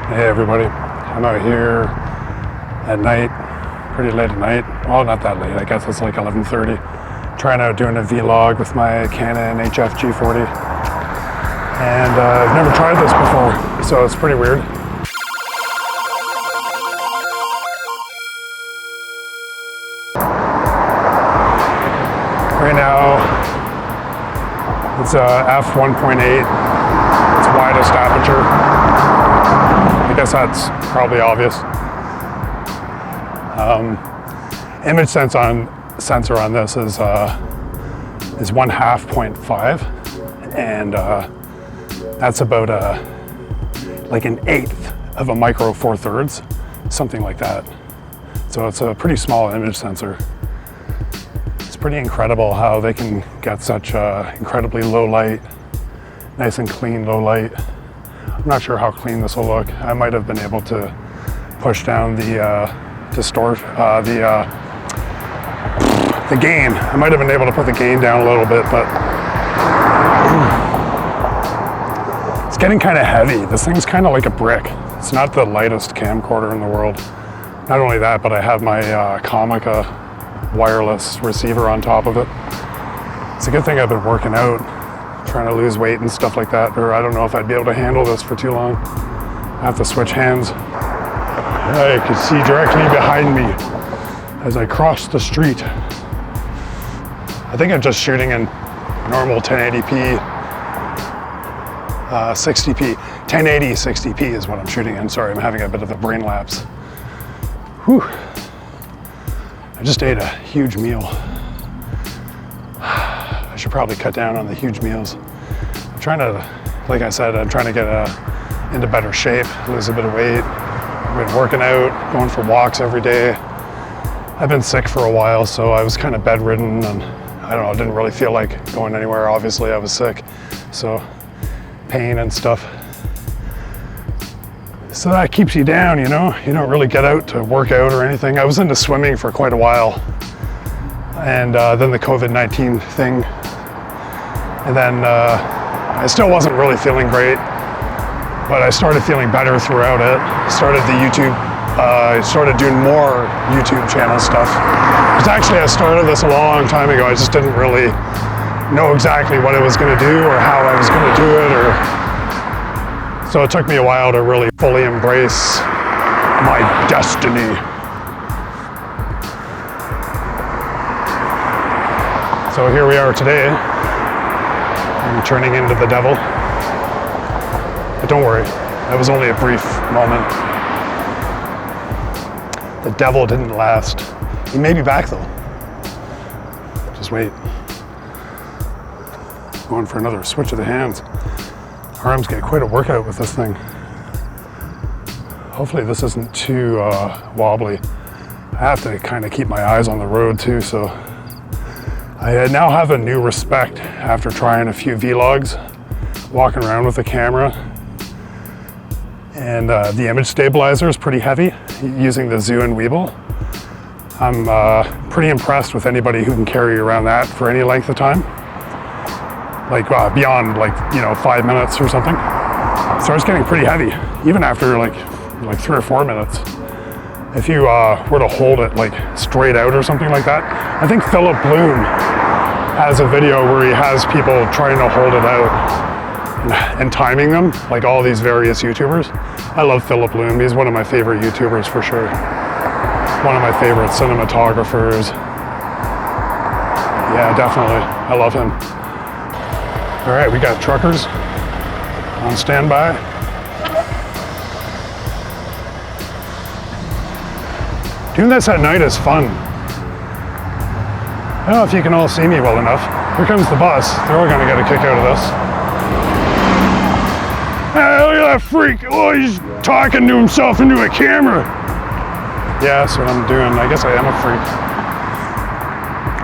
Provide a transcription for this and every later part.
Hey everybody, I'm out here at night, pretty late at night. Well, not that late, I guess it's like 11:30. Trying out doing a vlog with my Canon HF G40. And I've never tried this before, so it's pretty weird. Right now, it's f1.8, it's widest aperture. I guess that's probably obvious. Image sensor on this is 1/2 0.5, and that's about like an eighth of a micro 4/3, something like that. So it's a pretty small image sensor. It's pretty incredible how they can get such incredibly low light, nice and clean low light. I'm not sure how clean this will look. I might have been able to push down the the gain. I might have been able to put the gain down a little bit, but it's getting kind of heavy. This thing's kind of like a brick. It's not the lightest camcorder in the world. Not only that, but I have my Comica wireless receiver on top of it. It's a good thing I've been working out, trying to lose weight and stuff like that, or I don't know if I'd be able to handle this for too long. I have to switch hands. I can see directly behind me as I cross the street. I think I'm just shooting in normal 1080p, 60p. 1080 60p is what I'm shooting in. Sorry, I'm having a bit of a brain lapse. Whew. I just ate a huge meal. I should probably cut down on the huge meals. I'm trying to, like I said, I'm trying to get into better shape, lose a bit of weight. I've been working out, going for walks every day. I've been sick for a while, so I was kind of bedridden, and I don't know, I didn't really feel like going anywhere. Obviously, I was sick, so pain and stuff. So that keeps you down, you know? You don't really get out to work out or anything. I was into swimming for quite a while, and then the COVID-19 thing, and then I still wasn't really feeling great, but I started feeling better throughout it. I started doing more YouTube channel stuff. Because actually I started this a long time ago. I just didn't really know exactly what I was going to do or how I was going to do it, so it took me a while to really fully embrace my destiny. So here we are today. I'm turning into the devil. But don't worry, that was only a brief moment. The devil didn't last. He may be back though. Just wait. Going for another switch of the hands. Arms get quite a workout with this thing. Hopefully this isn't too wobbly. I have to kind of keep my eyes on the road too, so I now have a new respect after trying a few vlogs, walking around with the camera. And the image stabilizer is pretty heavy, using the Zoo and Weeble. I'm pretty impressed with anybody who can carry around that for any length of time. Like beyond 5 minutes or something. It starts getting pretty heavy, even after like 3 or 4 minutes. If you were to hold it like straight out or something like that. I think Philip Bloom has a video where he has people trying to hold it out and timing them, like all these various YouTubers. I love Philip Bloom. He's one of my favorite YouTubers for sure. One of my favorite cinematographers. Yeah, definitely. I love him. All right, we got truckers on standby. Doing this at night is fun. I don't know if you can all see me well enough. Here comes the bus. They're all gonna get a kick out of this. Hey, look at that freak. Oh, he's talking to himself into a camera. Yeah, that's what I'm doing. I guess I am a freak.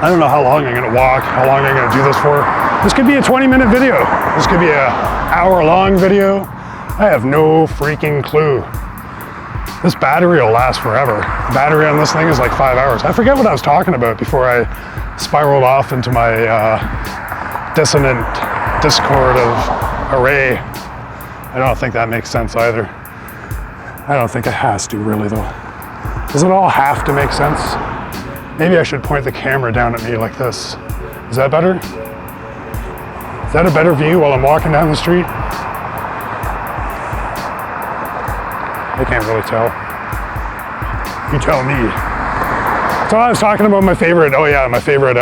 I don't know how long I'm gonna walk, how long I'm gonna do this for. This could be a 20-minute video. This could be an hour-long video. I have no freaking clue. This battery will last forever. The battery on this thing is like 5 hours. I forget what I was talking about before I spiraled off into my dissonant discord of array. I don't think that makes sense either. I don't think it has to really though. Does it all have to make sense? Maybe I should point the camera down at me like this. Is that better? Is that a better view while I'm walking down the street? I can't really tell. You tell me. So I was talking about my favorite, my favorite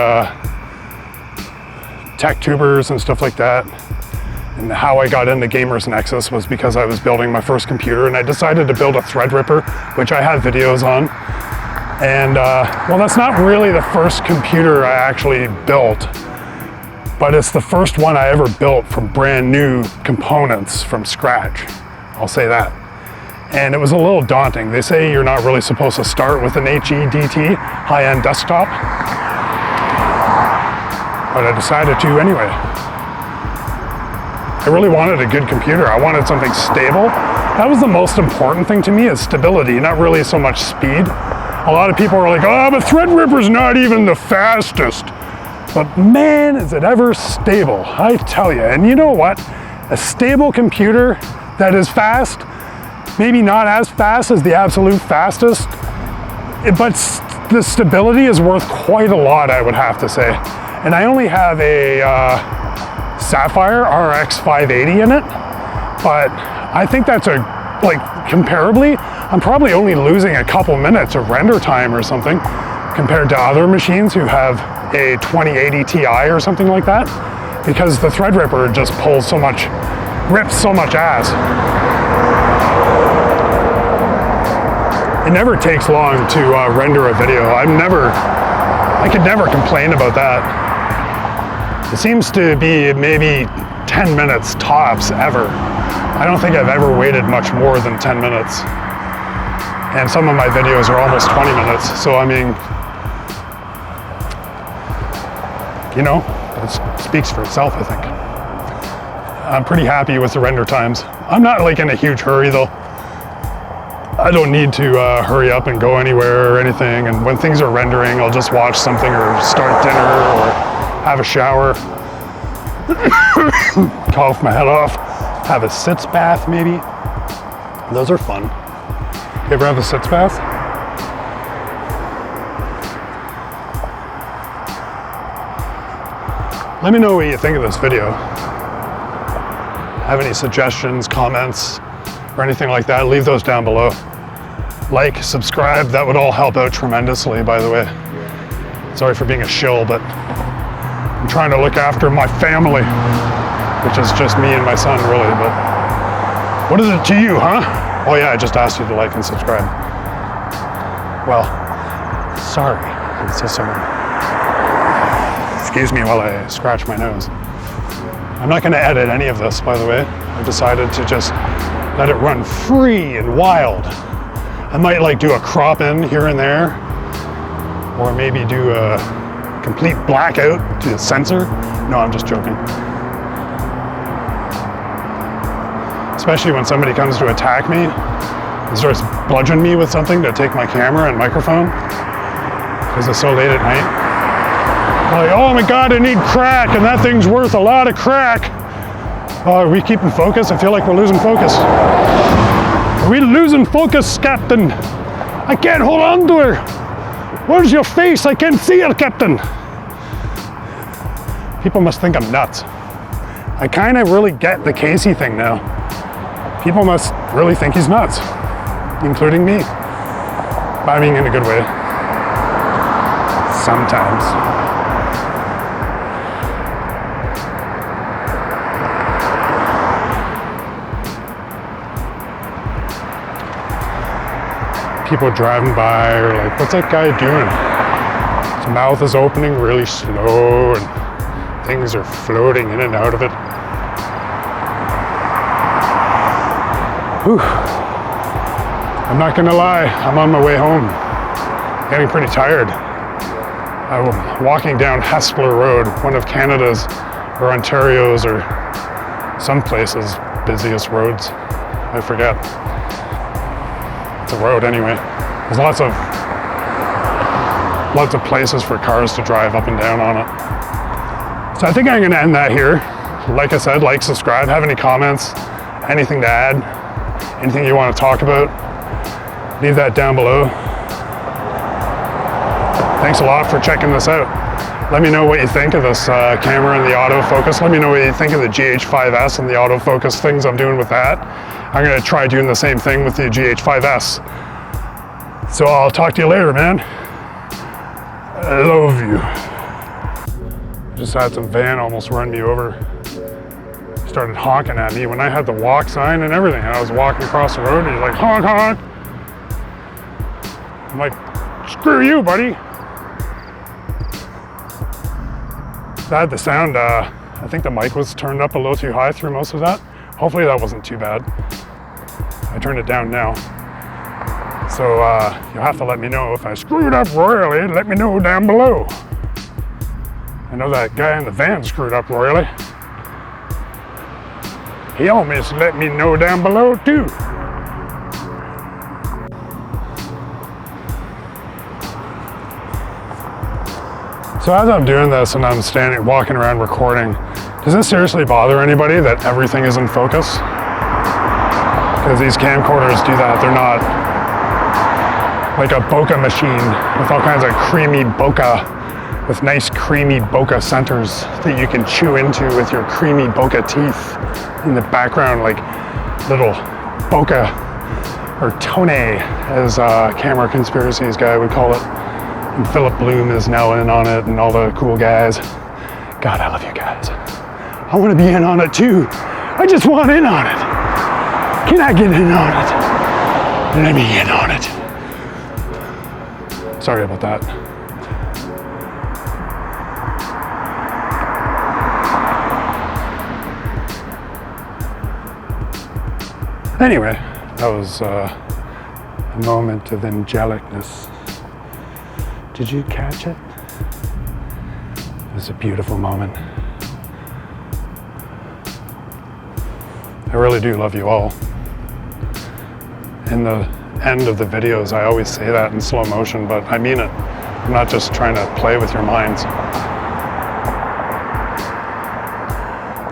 tech tubers and stuff like that. And how I got into Gamers Nexus was because I was building my first computer and I decided to build a Threadripper, which I have videos on. And well, that's not really the first computer I actually built, but it's the first one I ever built from brand new components from scratch. I'll say that. And it was a little daunting. They say you're not really supposed to start with an HEDT, high-end desktop, but I decided to anyway. I really wanted a good computer. I wanted something stable. That was the most important thing to me, is stability, not really so much speed. A lot of people are like, oh, but Threadripper's not even the fastest. But man, is it ever stable, I tell you. And you know what? A stable computer that is fast, maybe not as fast as the absolute fastest, but the stability is worth quite a lot, I would have to say. And I only have a Sapphire RX 580 in it, but I think that's comparably, I'm probably only losing a couple minutes of render time or something compared to other machines who have a 2080 Ti or something like that, because the Threadripper just pulls so much, rips so much ass. It never takes long to render a video. I could never complain about that. It seems to be maybe 10 minutes tops ever. I don't think I've ever waited much more than 10 minutes. And some of my videos are almost 20 minutes. So I mean, you know, it speaks for itself, I think. I'm pretty happy with the render times. I'm not like in a huge hurry though. I don't need to hurry up and go anywhere or anything. And when things are rendering, I'll just watch something or start dinner or have a shower, cough my head off, have a sitz bath maybe. Those are fun. You ever have a sitz bath? Let me know what you think of this video. Have any suggestions, comments, or anything like that, leave those down below. Like, subscribe, that would all help out tremendously, by the way. Sorry for being a shill, but I'm trying to look after my family, which is just me and my son, really, but what is it to you, huh? Oh yeah, I just asked you to like and subscribe. Well, sorry, I'm so sorry. Excuse me while I scratch my nose. I'm not gonna edit any of this, by the way. I decided to just let it run free and wild. I might like do a crop in here and there, or maybe do a complete blackout to censor. No, I'm just joking. Especially when somebody comes to attack me and starts bludgeoning me with something to take my camera and microphone because it's so late at night. I'm like, oh my God, I need crack, and that thing's worth a lot of crack. Oh, are we keeping focus? I feel like we're losing focus. Are we losing focus, Captain? I can't hold on to her. Where's your face? I can't see her, Captain. People must think I'm nuts. I kind of really get the Casey thing now. People must really think he's nuts, including me. But I mean, in a good way. Sometimes. People driving by are like, what's that guy doing? His mouth is opening really slow and things are floating in and out of it. Whew. I'm not gonna lie, I'm on my way home. Getting pretty tired. I'm walking down Hespeler Road, one of Canada's or Ontario's or some places' busiest roads. I forget. It's a road anyway. There's lots of places for cars to drive up and down on it. So I think I'm gonna end that here. Like I said, like, subscribe, have any comments, anything to add, anything you want to talk about. Leave that down below. Thanks a lot for checking this out. Let me know what you think of this camera and the autofocus. Let me know what you think of the GH5S and the autofocus things I'm doing with that. I'm gonna try doing the same thing with the GH5S. So I'll talk to you later, man. I love you. Just had some van almost run me over. Started honking at me when I had the walk sign and everything. I was walking across the road and he's like, honk, honk. I'm like, screw you, buddy. So I had the sound, I think the mic was turned up a little too high through most of that. Hopefully that wasn't too bad. I turned it down now. So you'll have to let me know if I screwed up royally. Let me know down below. I know that guy in the van screwed up royally. He almost let me know down below too. So as I'm doing this and I'm standing, walking around recording, does it seriously bother anybody that everything is in focus? Because these camcorders do that. They're not like a bokeh machine with all kinds of creamy bokeh, with nice creamy bokeh centers that you can chew into with your creamy bokeh teeth. In the background, like little bokeh or tone, as Camera Conspiracies guy would call it. And Philip Bloom is now in on it, and all the cool guys. God, I love you guys. I want to be in on it too. I just want in on it. Can I get in on it? Let me in on it. Sorry about that. Anyway, that was a moment of angelicness. Did you catch it? It was a beautiful moment. I really do love you all. In the end of the videos, I always say that in slow motion, but I mean it. I'm not just trying to play with your minds.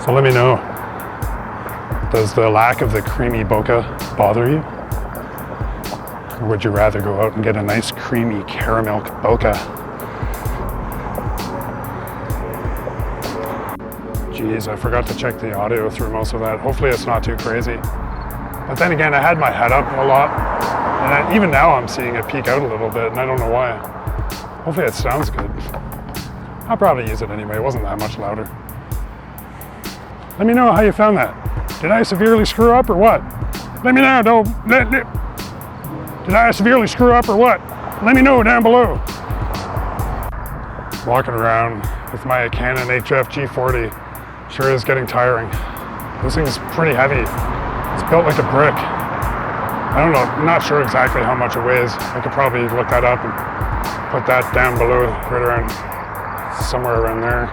So let me know. Does the lack of the creamy bokeh bother you? Or would you rather go out and get a nice creamy caramel bokeh? Jeez, I forgot to check the audio through most of that. Hopefully it's not too crazy. But then again, I had my head up a lot. And even now I'm seeing it peek out a little bit, and I don't know why. Hopefully it sounds good. I'll probably use it anyway. It wasn't that much louder. Let me know how you found that. Did I severely screw up or what? Let me know, Did I severely screw up or what? Let me know down below. Walking around with my Canon HF G40 sure is getting tiring. This thing's pretty heavy. It's built like a brick. I don't know, I'm not sure exactly how much it weighs. I could probably look that up and put that down below, right around, somewhere around there.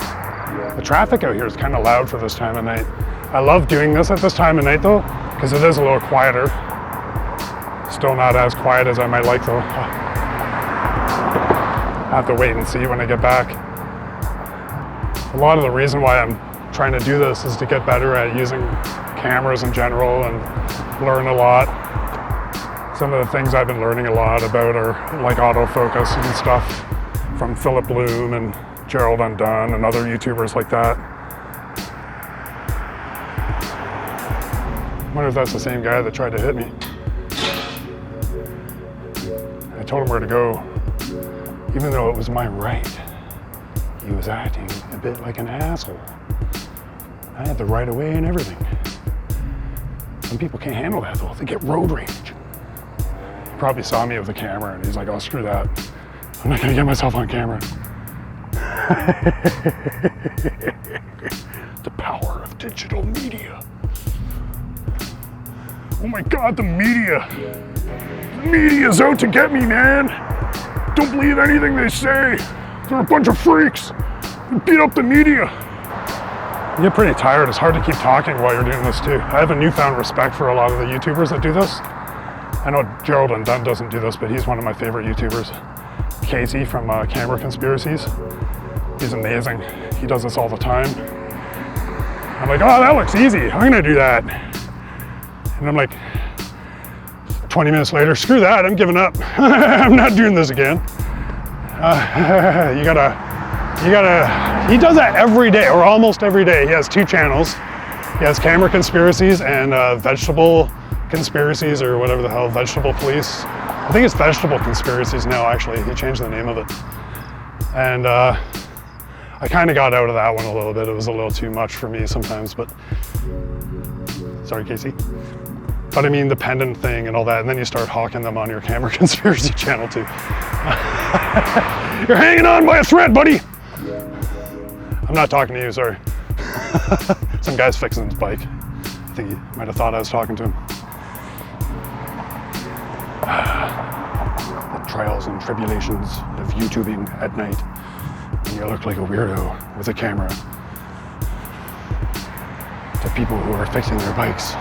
The traffic out here is kind of loud for this time of night. I love doing this at this time of night though, because it is a little quieter. Still not as quiet as I might like though. I have to wait and see when I get back. A lot of the reason why I'm trying to do this is to get better at using cameras in general and learn a lot. Some of the things I've been learning a lot about are like autofocus and stuff from Philip Bloom and Gerald Undone and other YouTubers like that. I wonder if that's the same guy that tried to hit me. I told him where to go, even though it was my right. He was acting a bit like an asshole. I had the right of way and everything. Some people can't handle that though, they get road rage. He probably saw me with a camera and he's like, oh, screw that. I'm not gonna get myself on camera. The power of digital media. Oh my God, the media. The media's out to get me, man. Don't believe anything they say. They're a bunch of freaks. They beat up the media. You get pretty tired. It's hard to keep talking while you're doing this too. I have a newfound respect for a lot of the YouTubers that do this. I know Gerald Undone doesn't do this, but he's one of my favorite YouTubers. Casey from Camera Conspiracies. He's amazing. He does this all the time. I'm like, oh, that looks easy. I'm gonna do that. And I'm like, 20 minutes later, screw that, I'm giving up. I'm not doing this again. He does that every day, or almost every day. He has 2 channels. He has camera conspiracies and vegetable conspiracies, or whatever the hell, vegetable police. I think it's vegetable conspiracies now, actually. He changed the name of it. And I kind of got out of that one a little bit. It was a little too much for me sometimes, but sorry, Casey. But I mean, the pendant thing and all that, and then you start hawking them on your camera conspiracy channel too. You're hanging on by a thread, buddy. I'm not talking to you, sorry. Some guy's fixing his bike. I think he might have thought I was talking to him. The trials and tribulations of YouTubing at night. And you look like a weirdo with a camera to people who are fixing their bikes.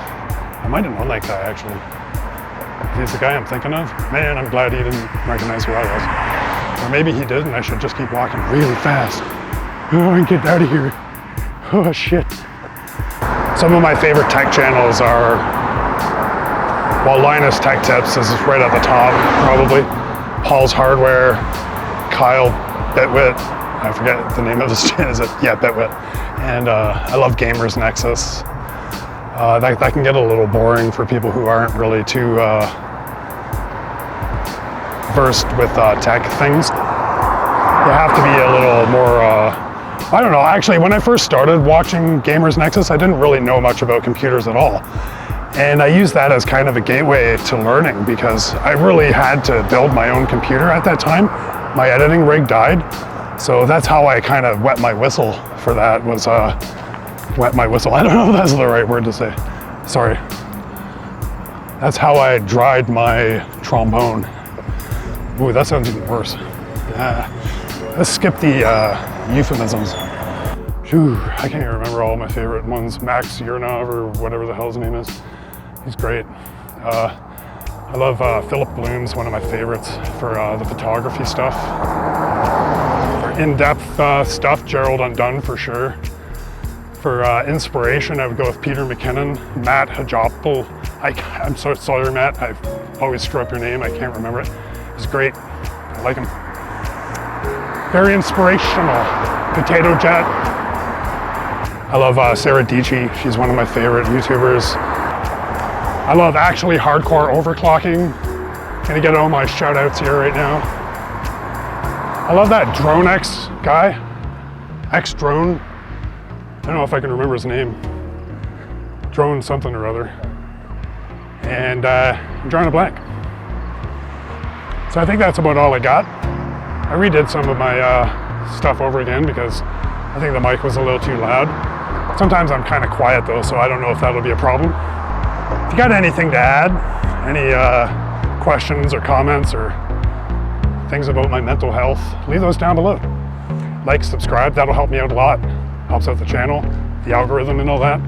I might have known that guy, actually. If he's the guy I'm thinking of, man, I'm glad he didn't recognize who I was. Or maybe he did, and I should just keep walking really fast. Oh, and get out of here. Oh, shit. Some of my favorite tech channels are, well, Linus Tech Tips is right at the top, probably. Paul's Hardware, Kyle Bitwit, I forget the name of his channel, is it? Yeah, Bitwit. And I love Gamers Nexus. That can get a little boring for people who aren't really too versed with tech things. You have to be a little more, I don't know, actually when I first started watching Gamers Nexus, I didn't really know much about computers at all. And I used that as kind of a gateway to learning, because I really had to build my own computer at that time. My editing rig died. So that's how I kind of wet my whistle for that, was wet my whistle. I don't know if that's the right word to say. Sorry. That's how I dried my trombone. Ooh, that sounds even worse. Let's skip the euphemisms. Phew, I can't even remember all my favorite ones. Max Yurnov, or whatever the hell his name is. He's great. I love Philip Bloom's one of my favorites for the photography stuff. For in-depth stuff, Gerald Undone for sure. For inspiration, I would go with Peter McKinnon, Matt Hajopal. I'm so sorry, Matt. I always screw up your name. I can't remember it. He's great. I like him. Very inspirational. Potato Jet. I love Sarah Dici. She's one of my favorite YouTubers. I love Actually Hardcore Overclocking. Gonna get all my shout outs here right now. I love that Drone X guy. X Drone. I don't know if I can remember his name. Drone something or other. And I'm drawing a blank. So I think that's about all I got. I redid some of my stuff over again because I think the mic was a little too loud. Sometimes I'm kind of quiet though, so I don't know if that'll be a problem. If you got anything to add, any questions or comments or things about my mental health, leave those down below. Like, subscribe, that'll help me out a lot. Helps out the channel, the algorithm and all that.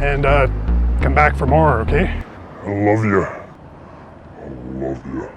And come back for more, okay? I love you. I love you.